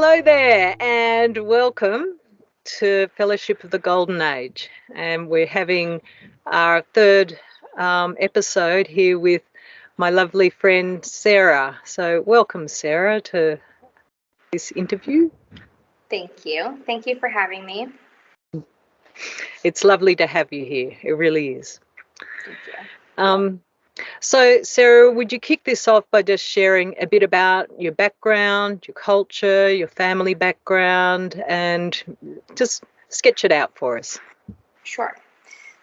Hello there, and welcome to Fellowship of the Golden Age. And we're having our third episode here with my lovely friend Sarah. So, welcome, Sarah, to this interview. Thank you. Thank you for having me. It's lovely to have you here. It really is. Thank you. So, Sarah, would you kick this off by just sharing a bit about your background, your culture, your family background, and just sketch it out for us? Sure.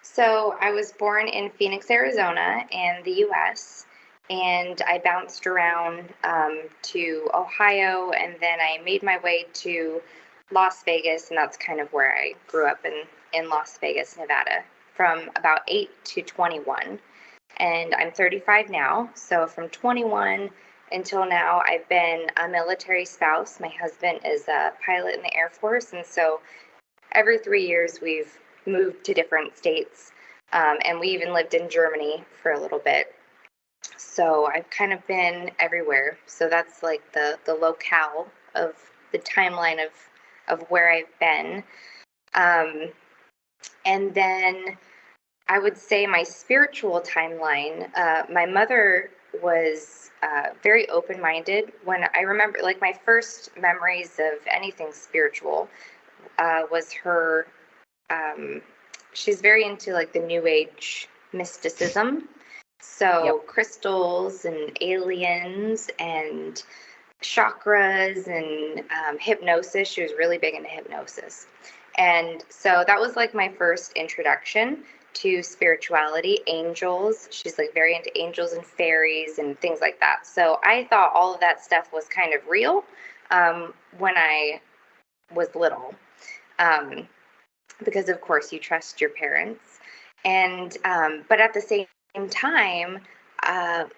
So I was born in Phoenix, Arizona, in the U.S., and I bounced around to Ohio, and then I made my way to Las Vegas, and that's kind of where I grew up in Las Vegas, Nevada, from about 8 to 21. And I'm 35 now, so from 21 until now, I've been a military spouse. My husband is a pilot in the Air Force, and so every 3 years we've moved to different states, and we even lived in Germany for a little bit. So I've kind of been everywhere. So that's like the locale of the timeline of where I've been. And then I would say my spiritual timeline, my mother was very open-minded. When I remember, like, my first memories of anything spiritual was her. She's very into like the new age mysticism. So crystals and aliens and chakras and hypnosis. She was really big into hypnosis. And so that was like my first introduction to spirituality, angels. She's like very into angels and fairies and things like that. So I thought all of that stuff was kind of real when I was little. Because of course you trust your parents. And but at the same time,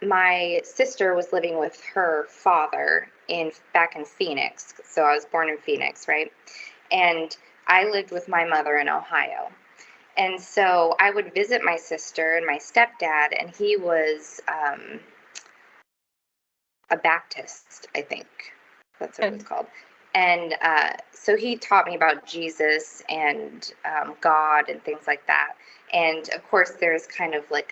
my sister was living with her father back in Phoenix. So I was born in Phoenix, right? And I lived with my mother in Ohio. And so I would visit my sister and my stepdad, and he was a Baptist, I think. That's what it was called. And so he taught me about Jesus and God and things like that. And of course, there's kind of like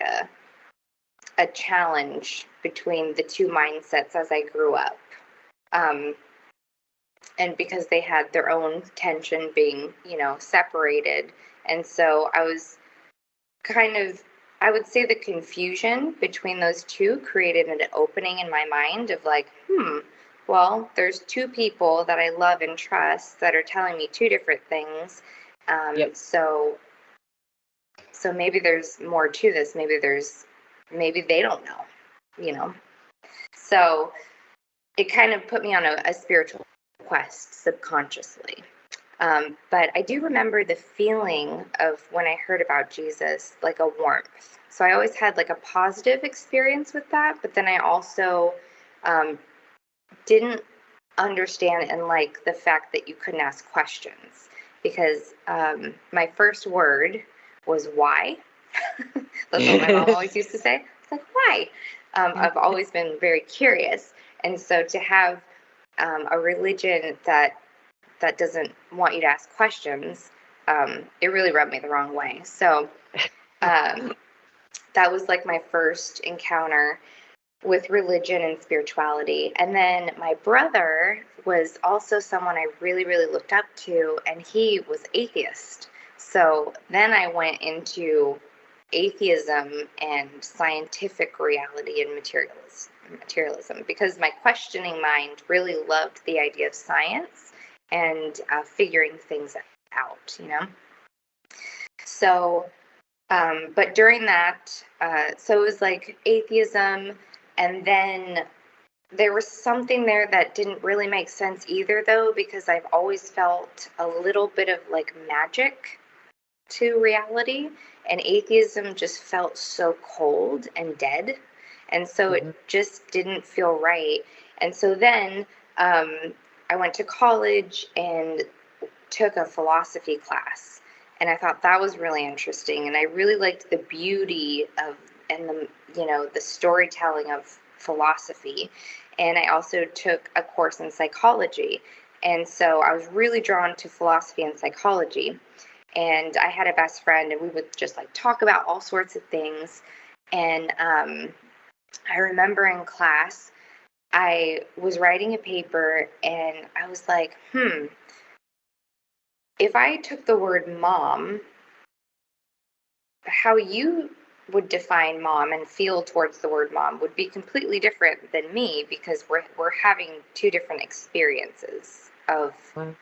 a challenge between the two mindsets as I grew up. And because they had their own tension being, separated. And so I was kind of, I would say the confusion between those two created an opening in my mind of like, well, there's two people that I love and trust that are telling me two different things. So maybe there's more to this. Maybe they don't know. So it kind of put me on a spiritual quest subconsciously. But I do remember the feeling of when I heard about Jesus, like a warmth. So I always had like a positive experience with that, but then I also didn't understand and like the fact that you couldn't ask questions, because my first word was why. That's what my mom always used to say. It's like, why? I've always been very curious. And so to have a religion that doesn't want you to ask questions, it really rubbed me the wrong way. So that was like my first encounter with religion and spirituality. And then my brother was also someone I really, really looked up to, and he was atheist. So then I went into atheism and scientific reality and materialism, because my questioning mind really loved the idea of science and figuring things out. So, but during that, so it was like atheism, and then there was something there that didn't really make sense either, though, because I've always felt a little bit of like magic to reality, and atheism just felt so cold and dead, and so it just didn't feel right. And so then I went to college and took a philosophy class, and I thought that was really interesting, and I really liked the beauty of and the storytelling of philosophy. And I also took a course in psychology, And so I was really drawn to philosophy and psychology. And I had a best friend, and we would just like talk about all sorts of things. And I remember in class, I was writing a paper, and I was like, if I took the word mom, how you would define mom and feel towards the word mom would be completely different than me, because we're having two different experiences of Wow.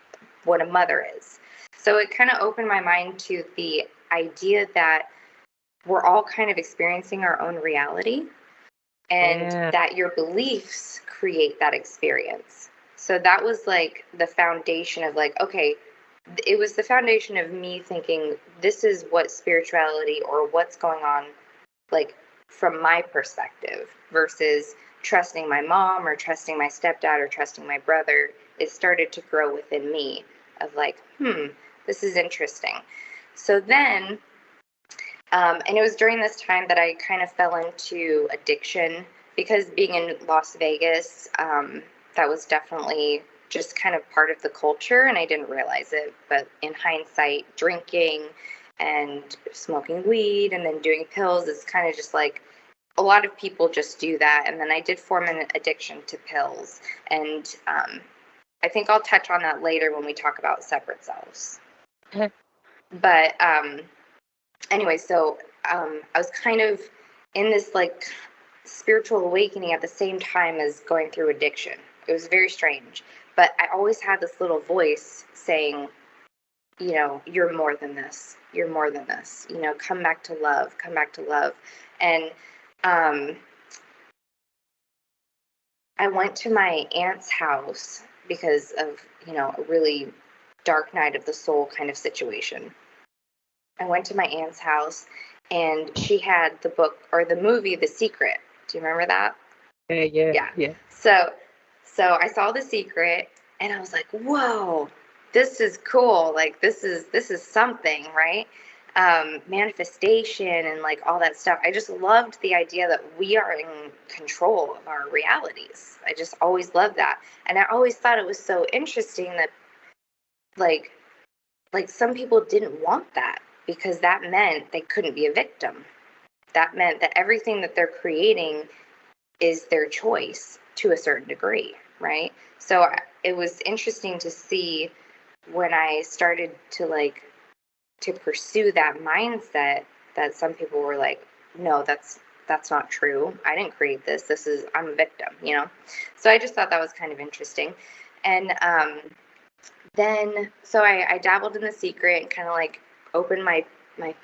what a mother is. So it kind of opened my mind to the idea that we're all kind of experiencing our own reality, and Yeah. that your beliefs create that experience. So that was like the foundation of like, okay, it was the foundation of me thinking this is what spirituality or what's going on, like from my perspective, versus trusting my mom or trusting my stepdad or trusting my brother. It started to grow within me of like, this is interesting. So then, and it was during this time that I kind of fell into addiction, because being in Las Vegas, that was definitely just kind of part of the culture, and I didn't realize it. But in hindsight, drinking and smoking weed and then doing pills is kind of just like a lot of people just do that. And then I did form an addiction to pills. And I think I'll touch on that later when we talk about separate selves. Okay. But anyway, so I was kind of in this like spiritual awakening at the same time as going through addiction. It was very strange. But I always had this little voice saying, you know, you're more than this. You're more than this. You know, come back to love. Come back to love. And I went to my aunt's house because of, you know, a really dark night of the soul kind of situation. I went to my aunt's house, and she had the book or the movie The Secret. Do you remember that? Yeah, yeah, Yeah. yeah. So I saw The Secret, and I was like, "Whoa, this is cool. Like this is something, right?" Manifestation and like all that stuff. I just loved the idea that we are in control of our realities. I just always loved that, and I always thought it was so interesting that like some people didn't want that, because that meant they couldn't be a victim. That meant that everything that they're creating is their choice to a certain degree, right? So it was interesting to see when I started to like to pursue that mindset, that some people were like, no, that's not true. I didn't create this. This is, I'm a victim, you know? So I just thought that was kind of interesting. And then so I dabbled in The Secret and kind of like opened my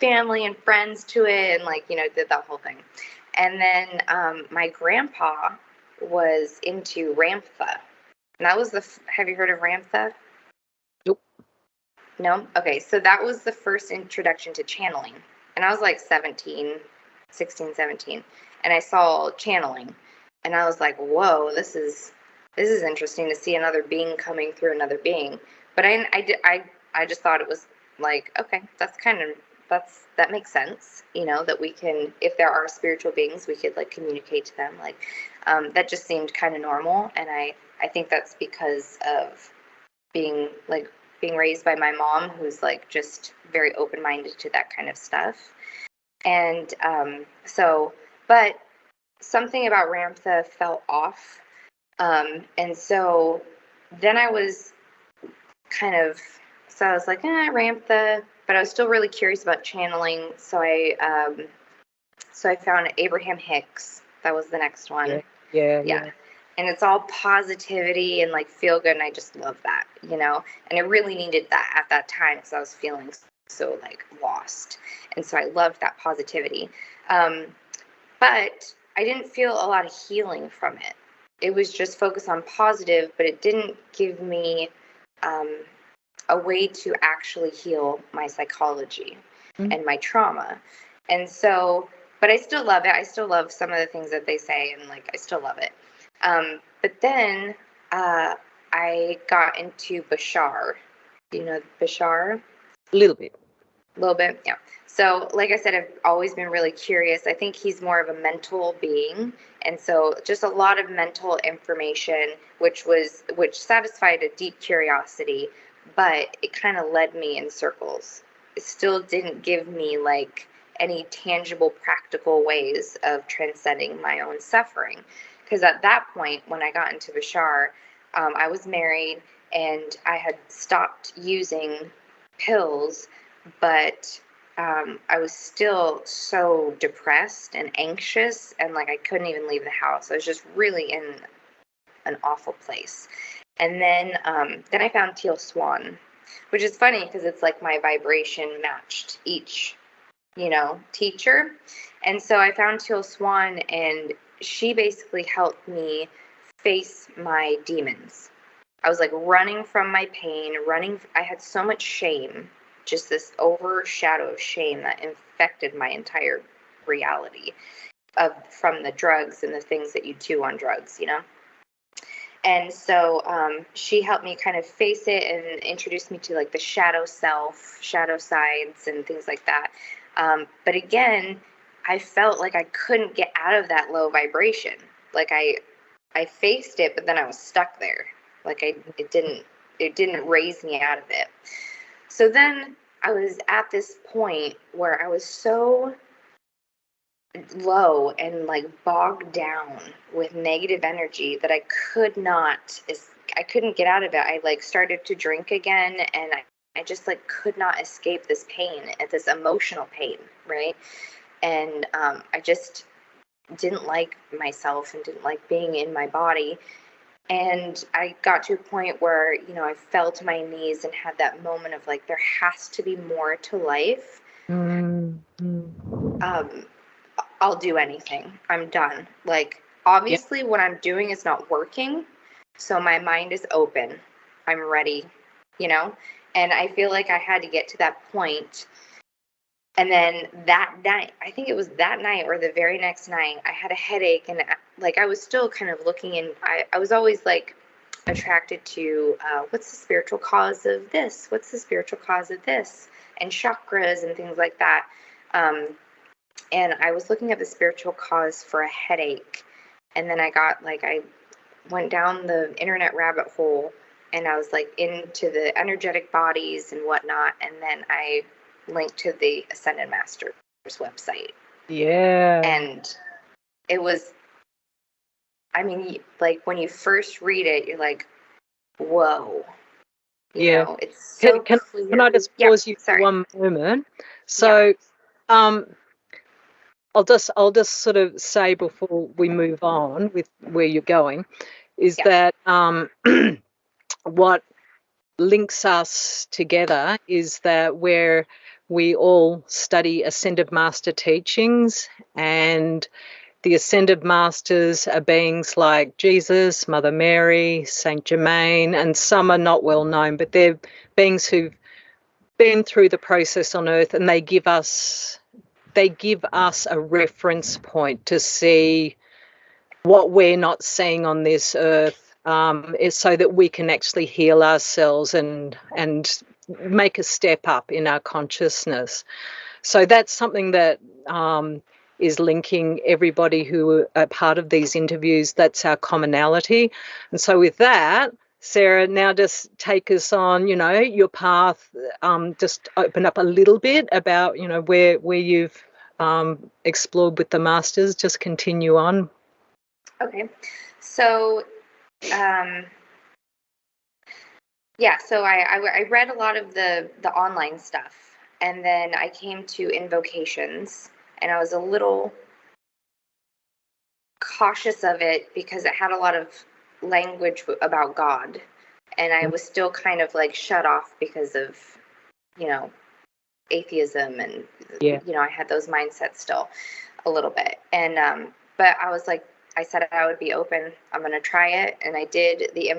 family and friends to it, and like, you know, did that whole thing. And then my grandpa was into Ramtha. And that was have you heard of Ramtha? Nope. No? Okay, so that was the first introduction to channeling. And I was like 16, 17. And I saw channeling. And I was like, whoa, this is interesting to see another being coming through another being. But I just thought it was like, okay, that makes sense, you know, that we can, if there are spiritual beings, we could like communicate to them. Like, that just seemed kind of normal. And I think that's because of being like being raised by my mom, who's like just very open-minded to that kind of stuff. And but something about Ramtha felt off. And so then I was kind of, so I was like, Ramtha, but I was still really curious about channeling. So I found Abraham Hicks. That was the next one. Yeah, yeah, Yeah. yeah. And it's all positivity and like feel good. And I just love that, you know, and I really needed that at that time because I was feeling so like lost. And so I loved that positivity. Um, but I didn't feel a lot of healing from it. It was just focused on positive, but it didn't give me um, a way to actually heal my psychology Mm. and my trauma. And so, but I still love it. I still love some of the things that they say, and like I still love it. But then I got into Bashar. Do you know Bashar? A little bit. A little bit, yeah. So, like I said, I've always been really curious. I think he's more of a mental being, and so just a lot of mental information, which satisfied a deep curiosity, but it kind of led me in circles. It still didn't give me like any tangible, practical ways of transcending my own suffering. Because at that point, when I got into Bashar, I was married and I had stopped using pills, but I was still so depressed and anxious, and like I couldn't even leave the house. I was just really in an awful place. And then I found Teal Swan, which is funny because it's like my vibration matched each, teacher. And so I found Teal Swan, and she basically helped me face my demons. I was like running from my pain, I had so much shame, just this overshadow of shame that infected my entire reality from the drugs and the things that you do on drugs. And so she helped me kind of face it and introduced me to like the shadow self, shadow sides, and things like that. But again, I felt like I couldn't get out of that low vibration. Like I faced it, but then I was stuck there. Like it didn't raise me out of it. So then I was at this point where I was so low and like bogged down with negative energy that I couldn't get out of it. I like started to drink again, and I just like could not escape this pain, this emotional pain, right? And I just didn't like myself and didn't like being in my body. And I got to a point where, I fell to my knees and had that moment of like, there has to be more to life. I'll do anything. I'm done. Like, obviously, what I'm doing is not working. So my mind is open. I'm ready, And I feel like I had to get to that point. And then that night, I think it was that night or the very next night, I had a headache, and like I was still kind of looking, and I was always like attracted to what's the spiritual cause of this? What's the spiritual cause of this? And chakras and things like that. And I was looking at the spiritual cause for a headache, and then I went down the internet rabbit hole, and I was like into the energetic bodies and whatnot, and then I linked to the Ascended Masters website. Yeah. And it was, I mean, like when you first read it, you're like, whoa. It's so Can clear. I just pause you for one moment? So I'll just sort of say before we move on with where you're going is that what links us together is that we all study Ascended Master teachings, and the Ascended Masters are beings like Jesus, Mother Mary, Saint Germain, and some are not well known, but they're beings who've been through the process on Earth, and they give us a reference point to see what we're not seeing on this earth, is so that we can actually heal ourselves and make a step up in our consciousness. So that's something that is linking everybody who are part of these interviews. That's our commonality. And so with that, Sarah, now just take us on, your path. Just open up a little bit about, where you've explored with the masters. Just continue on. Okay. So, so I read a lot of the online stuff, and then I came to invocations, and I was a little cautious of it because it had a lot of language about God, and I was still kind of like shut off because of, atheism, and I had those mindsets still a little bit. And but I was like, I said I would be open. I'm gonna try it, and I did the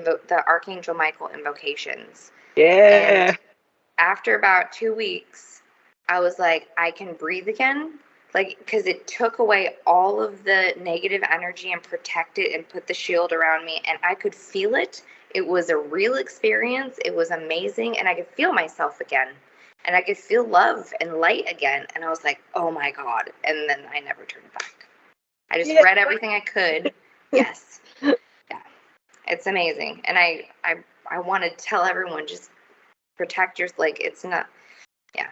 Archangel Michael invocations. Yeah. And after about 2 weeks, I was like, I can breathe again. Like, because it took away all of the negative energy and protected and put the shield around me, and I could feel it. It was a real experience. It was amazing, and I could feel myself again. and I could feel love and light again. And I was like, oh my God. And then I never turned back. I just read everything I could. Yes. Yeah. It's amazing. And I want to tell everyone, just protect your, like, it's not, yeah.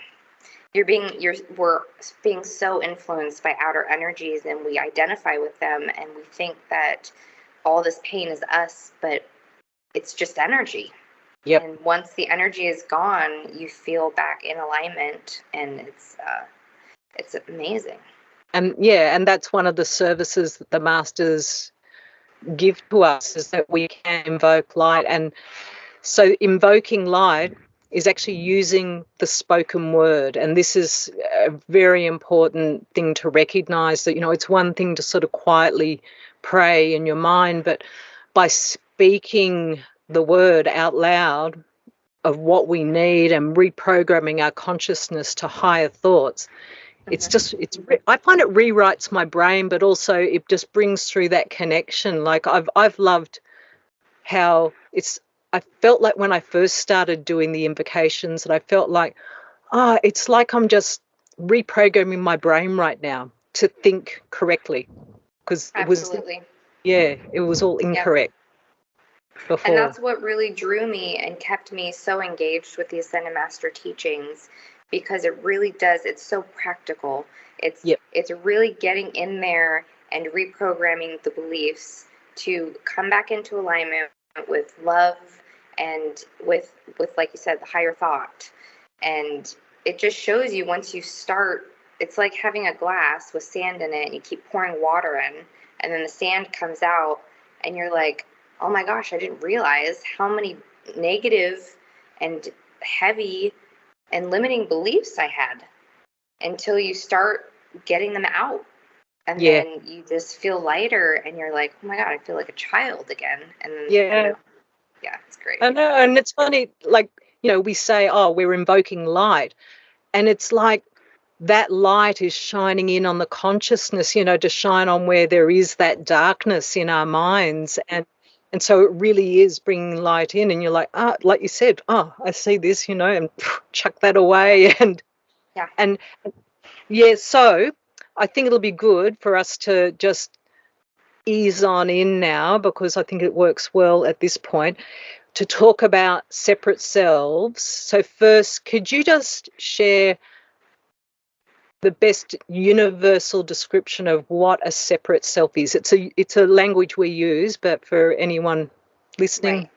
We're being so influenced by outer energies, and we identify with them, and we think that all this pain is us, but it's just energy. Yep. And once the energy is gone, you feel back in alignment, and it's amazing. And yeah, and that's one of the services that the masters give to us, is that we can invoke light. And so invoking light is actually using the spoken word. And this is a very important thing to recognize, that, it's one thing to sort of quietly pray in your mind, but by speaking the word out loud of what we need and reprogramming our consciousness to higher thoughts, I find it rewrites my brain, but also it just brings through that connection. Like I've loved how I felt like when I first started doing the invocations, that I felt like, it's like I'm just reprogramming my brain right now to think correctly, because it was all incorrect And before. that's what really drew me and kept me so engaged with the Ascended Master teachings, because it really does, it's so practical. It's really getting in there and reprogramming the beliefs to come back into alignment with love and with like you said, the higher thought. And it just shows you, once you start, it's like having a glass with sand in it and you keep pouring water in, and then the sand comes out and you're like, oh my gosh, I didn't realize how many negative and heavy and limiting beliefs I had, until you start getting them out. And then you just feel lighter, and you're like, oh my God, I feel like a child again. And then, it's great. I know. And it's funny, like, we say, oh, we're invoking light. And it's like that light is shining in on the consciousness, to shine on where there is that darkness in our minds. And so it really is bringing light in, and you're like, like you said, I see this, and chuck that away. So I think it'll be good for us to just ease on in now, because I think it works well at this point, to talk about separate selves. So first, could you just share the best universal description of what a separate self is? It's a language we use, but for anyone listening,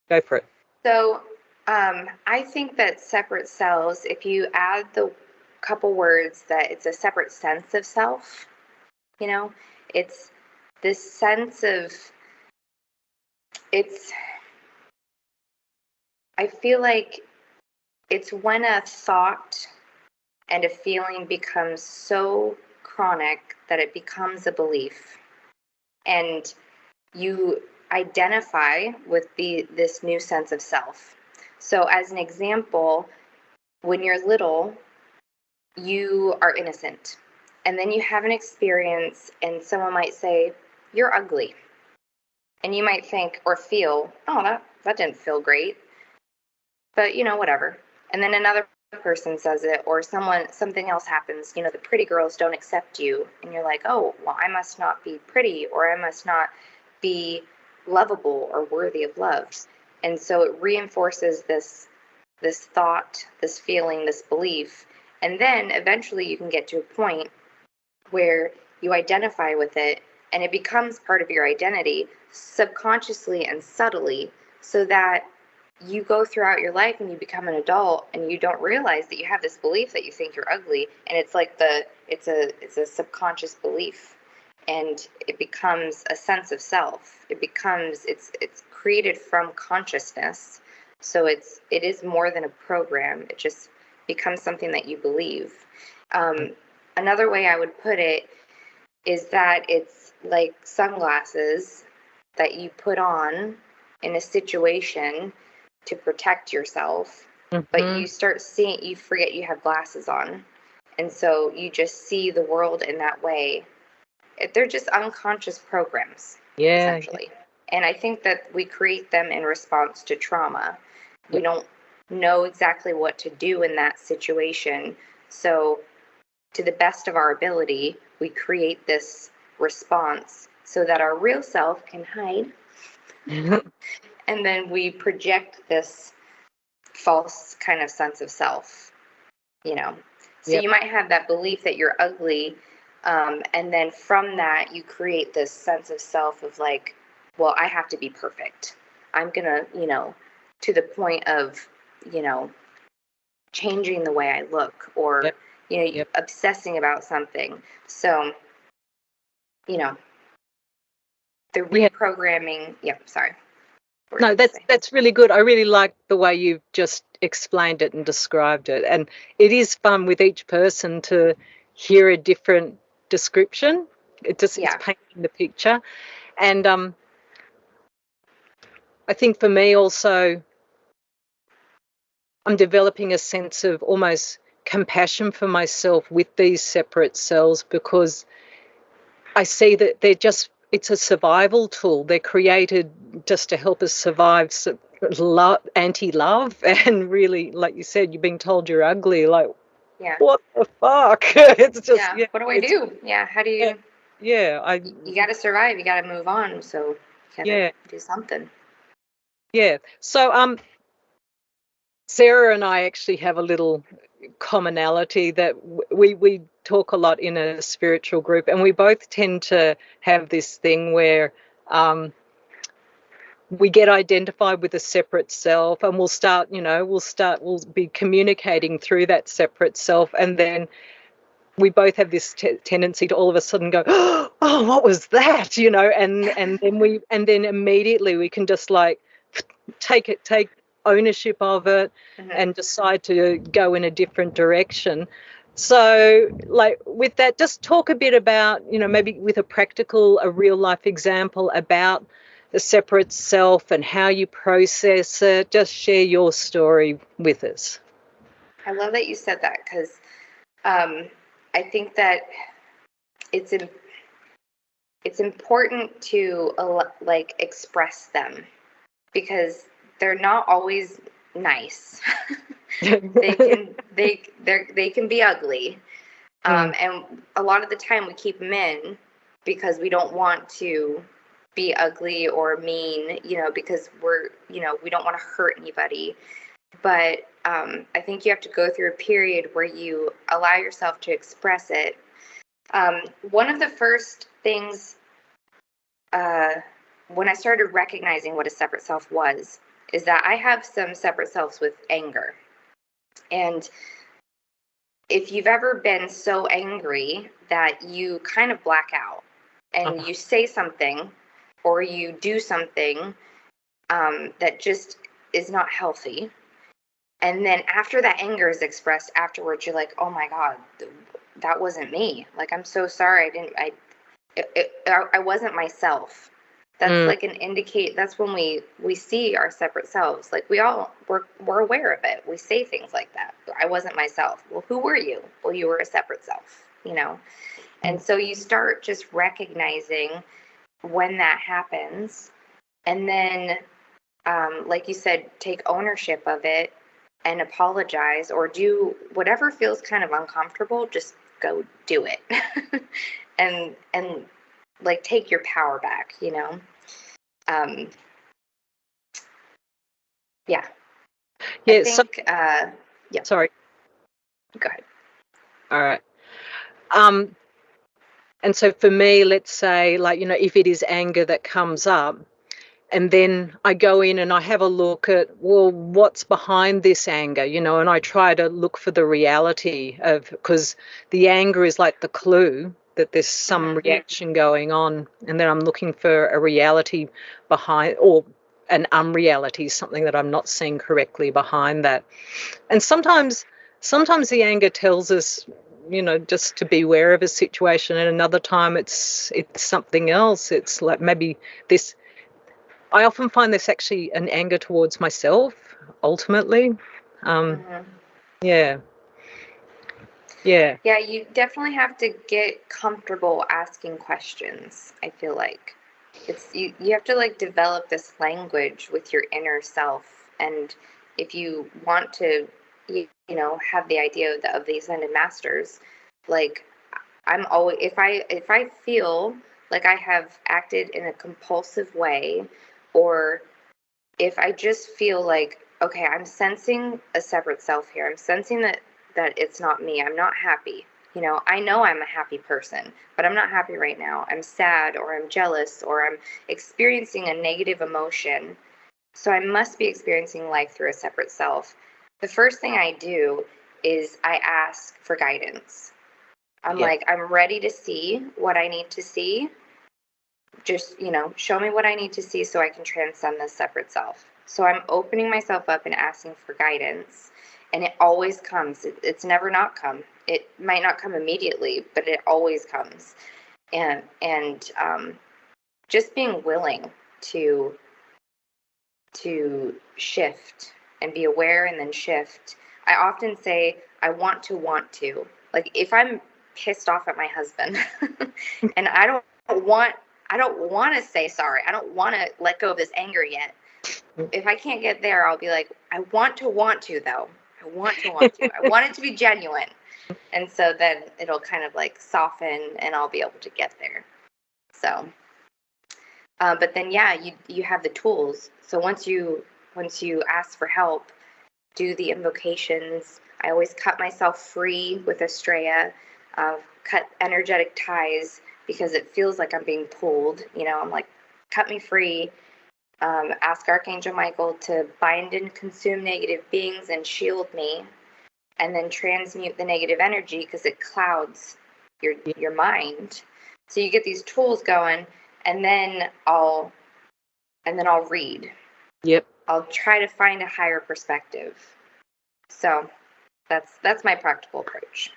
go for it. So I think that separate selves, if you add the couple words, that it's a separate sense of self, it's this sense of, I feel like it's when a thought and a feeling becomes so chronic that it becomes a belief, and you identify with this new sense of self. So as an example, when you're little, you are innocent, and then you have an experience and someone might say, you're ugly. And you might think or feel, oh, that didn't feel great, but whatever. And then another person says it, or something else happens, the pretty girls don't accept you, and you're like, oh, well, I must not be pretty, or I must not be lovable or worthy of love. And so it reinforces this thought, this feeling, this belief. And then eventually you can get to a point where you identify with it, and it becomes part of your identity, subconsciously and subtly, so that you go throughout your life and you become an adult and you don't realize that you have this belief that you think you're ugly. And it's like it's a subconscious belief, and it becomes a sense of self. It's created from consciousness. So it is more than a program. It just becomes something that you believe. Another way I would put it is that it's like sunglasses that you put on in a situation to protect yourself, but you start seeing, you forget you have glasses on, and so you just see the world in that way. They're just unconscious programs, essentially. And I think that we create them in response to trauma. We don't know exactly what to do in that situation. So, to the best of our ability, we create this response so that our real self can hide. And then we project this false kind of sense of self, you know. So Yep. you might have that belief that you're ugly, and then from that you create this sense of self of like, well, I have to be perfect. I'm gonna, to the point of, you know, changing the way I look, or Yep. Yep. obsessing about something. So, you know, the Yeah. reprogramming. Yep, sorry. What were you No, gonna say? that's really good. I really like the way you've just explained it and described it. And it is fun with each person to hear a different description. It's Yeah. painting the picture. And I think for me also, I'm developing a sense of almost compassion for myself with these separate selves, because I see that it's a survival tool. They're created just to help us survive anti-love. And really, like you said, you're being told you're ugly. Like, Yeah. what the fuck? It's just, Yeah. yeah, What do I it's, do? Yeah. How do yeah, you? yeah, You got to survive. You got to move on. So you got to yeah, do something. yeah. So, Sarah and I actually have a little commonality that we talk a lot in a spiritual group, and we both tend to have this thing where we get identified with a separate self, and we'll be communicating through that separate self, and then we both have this tendency to all of a sudden go, oh, what was that, and then immediately we can just like take ownership of it Mm-hmm. and decide to go in a different direction. So, like, with that, just talk a bit about, maybe with a real life example about the separate self and how you process it. Just share your story with us. I love that you said that, because I think that it's it's important to like express them, because they're not always nice. They can be ugly, Mm, and a lot of the time we keep them in because we don't want to be ugly or mean, because we don't want to hurt anybody. But I think you have to go through a period where you allow yourself to express it. One of the first things, uh, when I started recognizing what a separate self was, is that I have some separate selves with anger. And if you've ever been so angry that you kind of black out and uh, you say something or you do something that just is not healthy, and then after that anger is expressed afterwards, you're like, oh my God, that wasn't me. Like, I'm so sorry. I wasn't myself. That's mm, like that's when we see our separate selves. Like, we're aware of it. We say things like that. I wasn't myself. Well, who were you? Well, you were a separate self. And mm. so you start just recognizing when that happens, and then, like you said, take ownership of it and apologize, or do whatever feels kind of uncomfortable. Just go do it. And like, take your power back. um yeah, I Yeah. So, think yeah, sorry. go ahead. All right. Um, and so for me, let's say, like, if it is anger that comes up, and then I go in and I have a look at, well, what's behind this anger, and I try to look for the reality of, because the anger is like the clue that there's some Hmm. reaction going on, and then I'm looking for a reality behind, or an unreality, something that I'm not seeing correctly behind that. And sometimes the anger tells us, just to be aware of a situation, and another time it's something else. It's like maybe this. I often find this actually an anger towards myself, ultimately. Um, Hmm. yeah, yeah, Yeah, you definitely have to get comfortable asking questions. I feel like you have to like develop this language with your inner self, and if you want to, have the idea of the ascended masters, like I'm always, if I feel like I have acted in a compulsive way, or if I just feel like, okay, I'm sensing a separate self here. I'm sensing that it's not me. I'm not happy. I know I'm a happy person, but I'm not happy right now. I'm sad, or I'm jealous, or I'm experiencing a negative emotion. So I must be experiencing life through a separate self. The first thing I do is I ask for guidance. I'm Yeah. like, I'm ready to see what I need to see. Just, show me what I need to see so I can transcend this separate self. So I'm opening myself up and asking for guidance. And it always comes. It's never not come. It might not come immediately, but it always comes. And just being willing to shift and be aware and then shift. I often say, I want to. Like if I'm pissed off at my husband and want I don't want to say sorry. I don't want to let go of this anger yet. If I can't get there, I'll be like, I want to though. I want to. I want it to be genuine. And so then it'll kind of like soften and I'll be able to get there. So but then, yeah, you have the tools. So once you ask for help, do the invocations. I always cut myself free with Estrella, cut energetic ties because it feels like I'm being pulled. I'm like, cut me free. Ask Archangel Michael to bind and consume negative beings and shield me, and then transmute the negative energy because it clouds your mind. So you get these tools going, and then I'll read. Yep. I'll try to find a higher perspective. So that's my practical approach.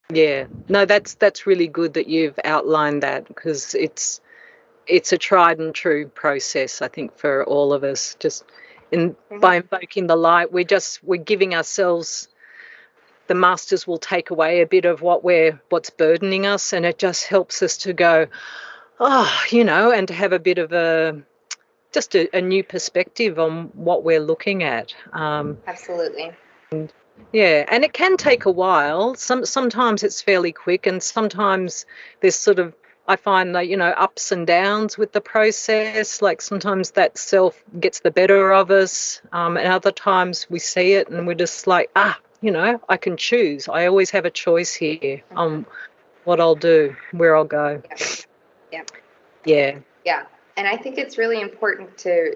Yeah. No, that's really good that you've outlined that, because it's a tried and true process, I think, for all of us. Just by invoking the light, we're giving ourselves, the masters will take away a bit of what's burdening us, and it just helps us to go, and to have a bit of a new perspective on what we're looking at. Absolutely. Yeah, and it can take a while. Sometimes it's fairly quick, and sometimes there's sort of, I find that, ups and downs with the process. Like sometimes that self gets the better of us, and other times we see it and we're just like, I can choose. I always have a choice here on what I'll do, where I'll go. Yeah. Yeah. Yeah. And I think it's really important to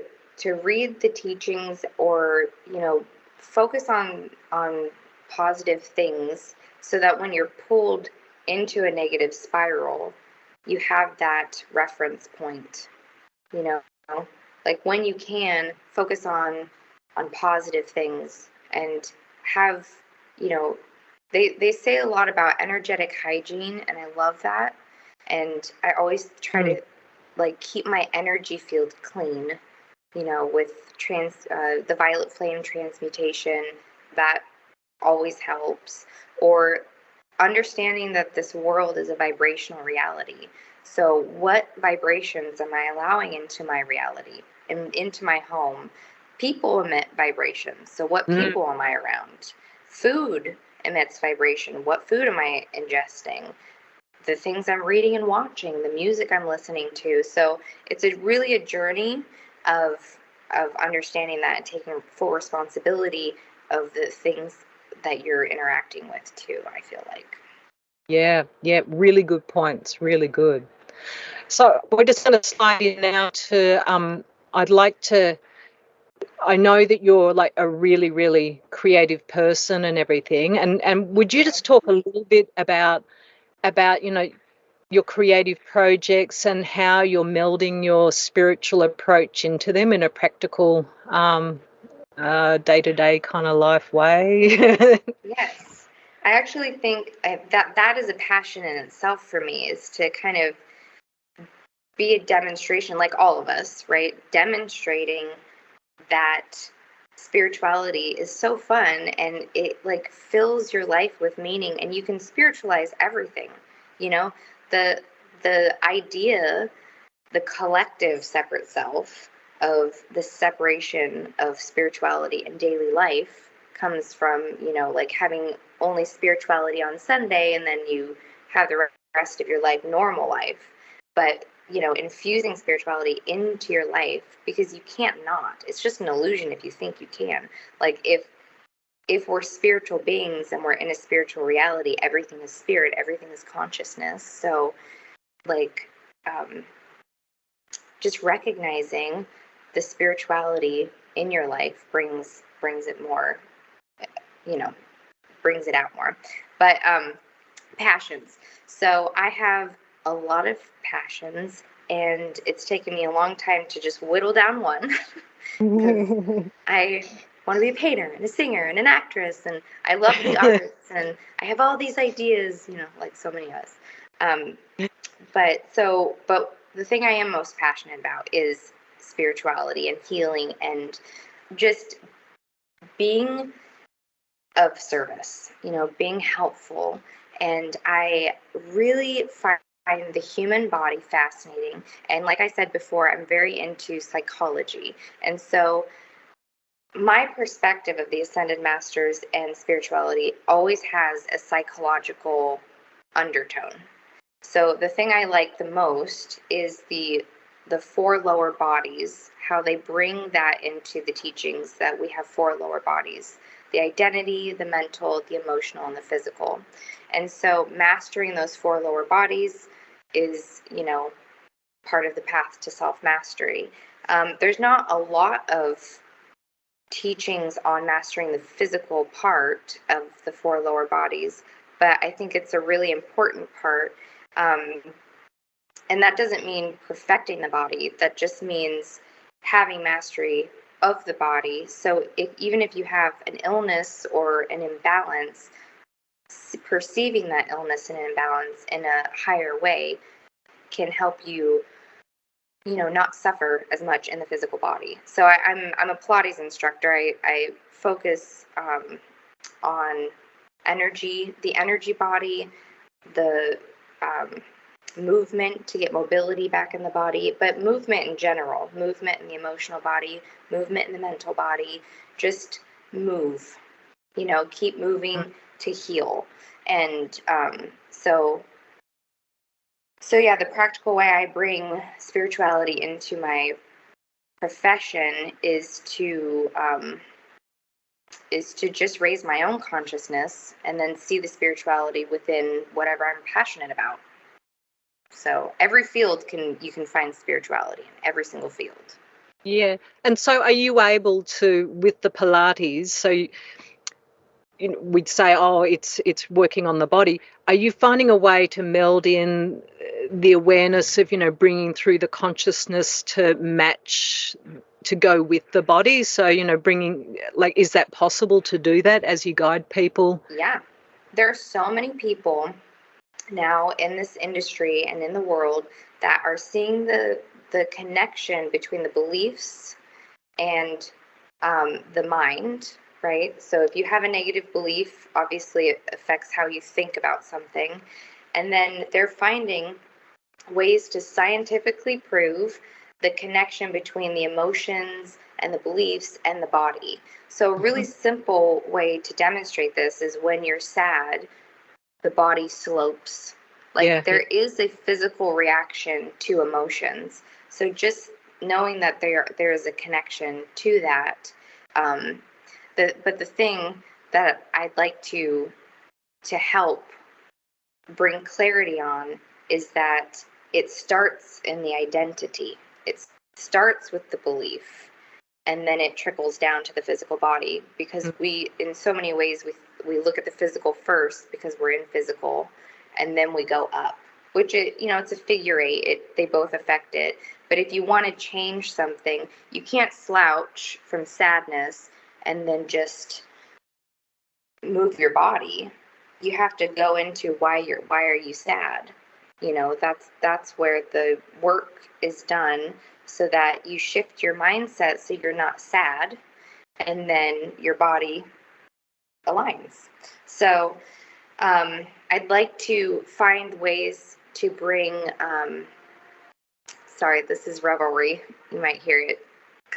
read the teachings, or focus on positive things, so that when you're pulled into a negative spiral, you have that reference point. you know like when you can focus on positive things, and have, they say a lot about energetic hygiene, and I love that. And I always try to like keep my energy field clean, with the violet flame transmutation. That always helps. Or understanding that this world is a vibrational reality. So, what vibrations am I allowing into my reality and into my home? People emit vibrations. So, what people am I around? Food emits vibration. What food am I ingesting? The things I'm reading and watching, the music I'm listening to. So, it's really a journey of understanding that and taking full responsibility of the things that you're interacting with too, I feel like. Yeah, yeah, really good points, really good. So we're just going to slide in now to, I'd like to, I know that you're like a really, really creative person and everything. And would you just talk a little bit about, your creative projects and how you're melding your spiritual approach into them in a practical, day-to-day kind of life way? Yes. I actually think that is a passion in itself for me, is to kind of be a demonstration, like all of us, right? Demonstrating that spirituality is so fun, and it like fills your life with meaning, and you can spiritualize everything. You know, the idea, the collective separate self. of the separation of spirituality and daily life comes from, like having only spirituality on Sunday and then you have the rest of your life normal life. But, infusing spirituality into your life, because you can't not. It's just an illusion if you think you can. Like if we're spiritual beings and we're in a spiritual reality, everything is spirit, everything is consciousness. So like just recognizing the spirituality in your life brings it more, brings it out more. But passions. So I have a lot of passions, and it's taken me a long time to just whittle down one because I want to be a painter and a singer and an actress, and I love the arts, and I have all these ideas, like so many of us. But the thing I am most passionate about is spirituality and healing and just being of service, being helpful. And I really find the human body fascinating. And like I said before, I'm very into psychology. And so my perspective of the Ascended Masters and spirituality always has a psychological undertone. So the thing I like the most is the four lower bodies, how they bring that into the teachings, that we have four lower bodies: the identity, the mental, the emotional, and the physical. And so mastering those four lower bodies is, part of the path to self-mastery. There's not a lot of teachings on mastering the physical part of the four lower bodies, but I think it's a really important part. And that doesn't mean perfecting the body. That just means having mastery of the body. So even if you have an illness or an imbalance, perceiving that illness and imbalance in a higher way can help you, not suffer as much in the physical body. So I'm a Pilates instructor. I focus on energy, the energy body, the movement to get mobility back in the body, but movement in general, movement in the emotional body, movement in the mental body, just move, keep moving to heal. And so yeah, the practical way I bring spirituality into my profession is to just raise my own consciousness and then see the spirituality within whatever I'm passionate about. So every field you can find spirituality in every single field. Yeah. And so are you able to, with the Pilates, so we'd say, oh, it's working on the body. Are you finding a way to meld in the awareness of, bringing through the consciousness to match, to go with the body? So, bringing, is that possible to do that as you guide people? Yeah. There are so many people now in this industry and in the world that are seeing the connection between the beliefs and the mind, right? So if you have a negative belief, obviously it affects how you think about something. And then they're finding ways to scientifically prove the connection between the emotions and the beliefs and the body. So a really simple way to demonstrate this is when you're sad, the body slopes. There is a physical reaction to emotions. So just knowing that there is a connection to that. But the thing that I'd like to help bring clarity on is that it starts in the identity. It starts with the belief, and then it trickles down to the physical body, because we, in so many ways, we look at the physical first because we're in physical, and then we go up, which it's a figure eight. They both affect it. But if you want to change something, you can't slouch from sadness and then just move your body. You have to go into why are you sad? That's where the work is done, so that you shift your mindset so you're not sad, and then your body aligns. So I'd like to find ways to bring sorry, this is revelry, you might hear it.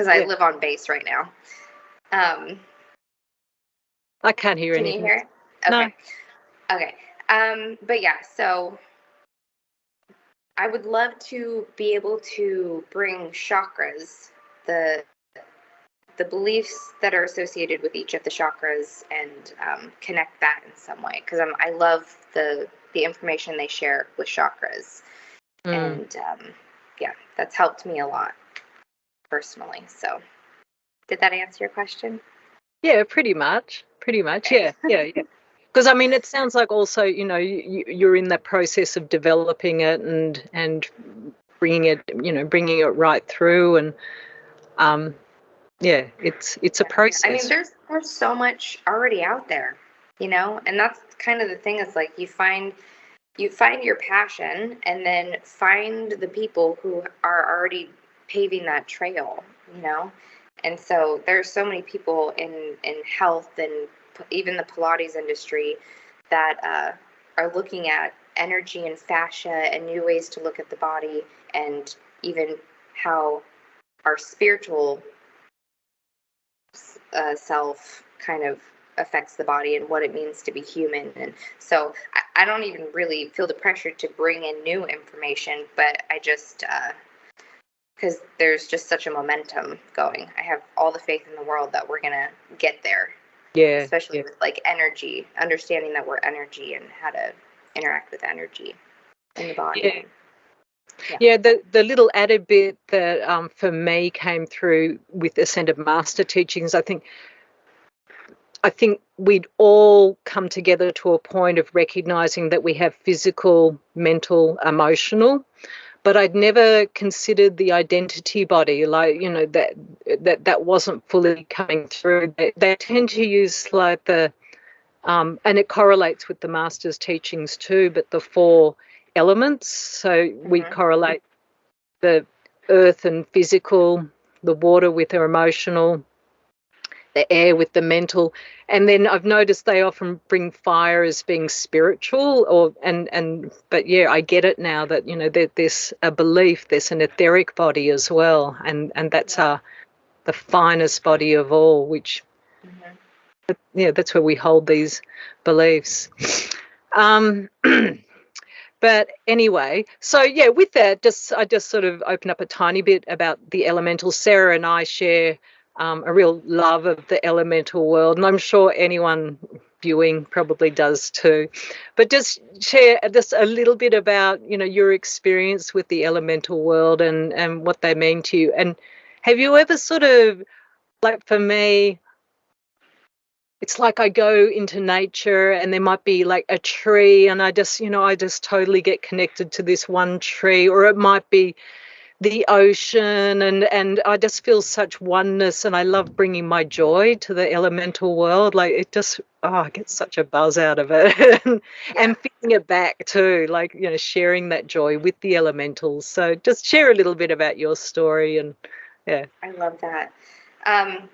because I live on base right now. I can't hear Can you anything. hear it? Okay. No. Okay. But yeah, so I would love to be able to bring chakras, the the beliefs that are associated with each of the chakras, and connect that in some way, because I love the information they share with chakras, and yeah, that's helped me a lot personally. So, did that answer your question? Yeah, pretty much. Okay. Yeah. Because I mean, it sounds like also, you're in that process of developing it and bringing it right through, and yeah, it's a process. I mean, there's so much already out there, and that's kind of the thing, is like you find your passion, and then find the people who are already paving that trail, and so there's so many people in health, and even the Pilates industry, that are looking at energy and fascia and new ways to look at the body, and even how our spiritual self kind of affects the body, and what it means to be human. And so I don't even really feel the pressure to bring in new information, but I just, because there's just such a momentum going. I have all the faith in the world that we're going to get there. Yeah. Especially with like energy, understanding that we're energy and how to interact with energy in the body. Yeah, the little added bit that for me came through with Ascended Master teachings, I think we'd all come together to a point of recognizing that we have physical, mental, emotional, but I'd never considered the identity body, like, that wasn't fully coming through. They tend to use like and it correlates with the master's teachings too, but the 4 elements. So we correlate the earth and physical, the water with the emotional, the air with the mental, and then I've noticed they often bring fire as being spiritual, but yeah, I get it now that there's a belief, there's an etheric body as well, and that's the finest body of all, which that's where we hold these beliefs. But anyway, so yeah, with that, I just sort of open up a tiny bit about the elemental. Sarah and I share a real love of the elemental world, and I'm sure anyone viewing probably does too. But just share just a little bit about your experience with the elemental world and what they mean to you. And have you ever sort of, like, for me, it's like I go into nature and there might be like a tree, and I just totally get connected to this one tree, or it might be the ocean, and I just feel such oneness, and I love bringing my joy to the elemental world. Like, it just, I get such a buzz out of it. And feeling it back too, like, sharing that joy with the elementals. So just share a little bit about your story. And yeah. I love that. I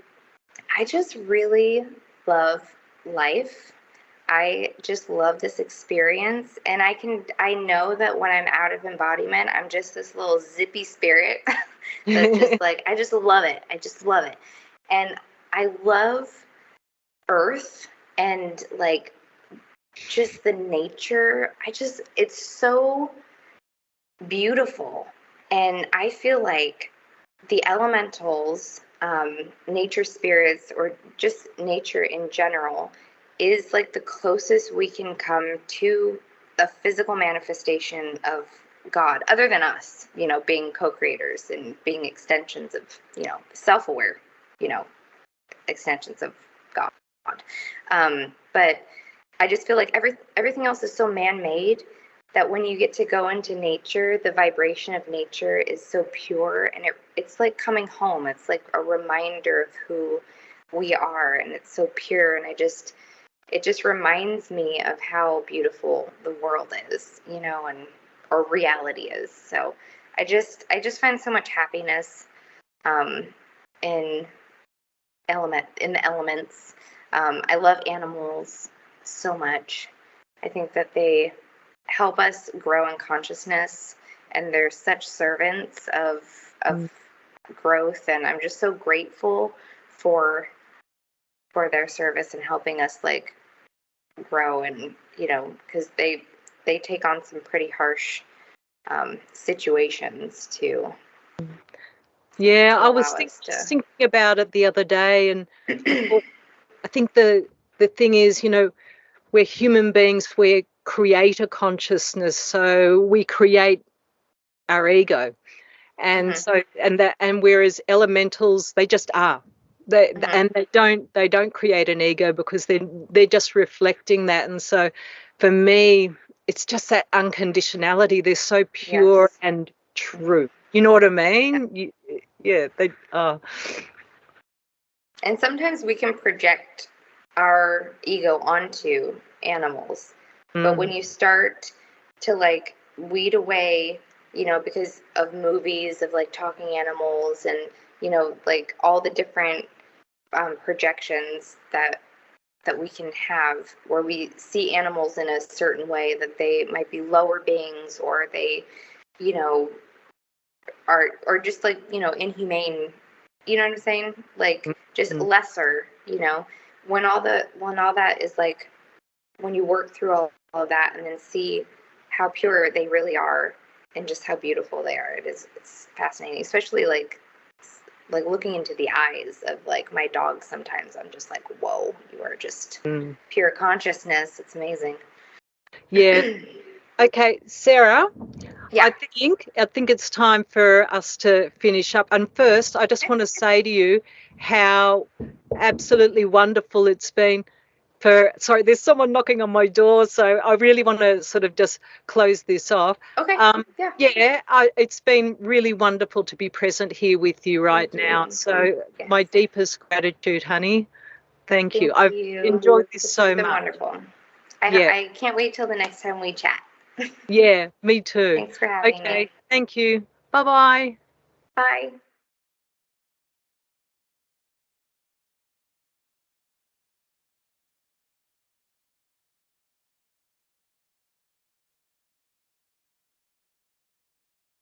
just really love life. I just love this experience, and I know that when I'm out of embodiment, I'm just this little zippy spirit that's just like, I just love it. I just love it. And I love earth, and like just the nature. It's so beautiful. And I feel like the elementals, nature spirits, or just nature in general, is like the closest we can come to a physical manifestation of God, other than us, being co-creators and being extensions of, self-aware, extensions of God. But I just feel like everything else is so man-made that when you get to go into nature, the vibration of nature is so pure, and it's like coming home. It's like a reminder of who we are, and it's so pure, and it just reminds me of how beautiful the world is, and or reality is. So I just find so much happiness in in the elements. I love animals so much. I think that they help us grow in consciousness, and they're such servants of growth, and I'm just so grateful for their service and helping us like grow, and because they take on some pretty harsh situations to Yeah, I was allow us just to. thinking about it the other day, and I thought, I think the thing is, we're human beings, we're creator consciousness, so we create our ego. And Mm-hmm. so and whereas elementals, they just are. Mm-hmm. And they don't create an ego because they're just reflecting that. And so for me, it's just that unconditionality. They're so pure Yes. and true. You know what I mean? Yeah, they are. And sometimes we can project our ego onto animals. But when Mm, you start to like weed away, because of movies of like talking animals, and, like all the different projections that we can have, where we see animals in a certain way, that they might be lower beings, or they, you know, are, or just like, inhumane, you know what I'm saying? Like just mm, lesser, when all that is like, when you work through all of that and then see how pure they really are and just how beautiful they are, it's fascinating, especially like looking into the eyes of like my dog. Sometimes I'm just like, whoa, you are just mm. pure consciousness. It's amazing. Yeah. Okay, Sarah, Yeah. I think it's time for us to finish up. And first, I just want to say to you how absolutely wonderful it's been sorry, there's someone knocking on my door, so I really want to sort of just close this off. Okay. Yeah. Yeah, it's been really wonderful to be present here with you right Thank now. you. So Yes. my deepest gratitude, honey. Thank you. Thank I've you. enjoyed this This has so been much. wonderful. Yeah, I can't wait till the next time we chat. yeah, me too. Thanks for having me. Okay, thank you. Bye bye. Bye.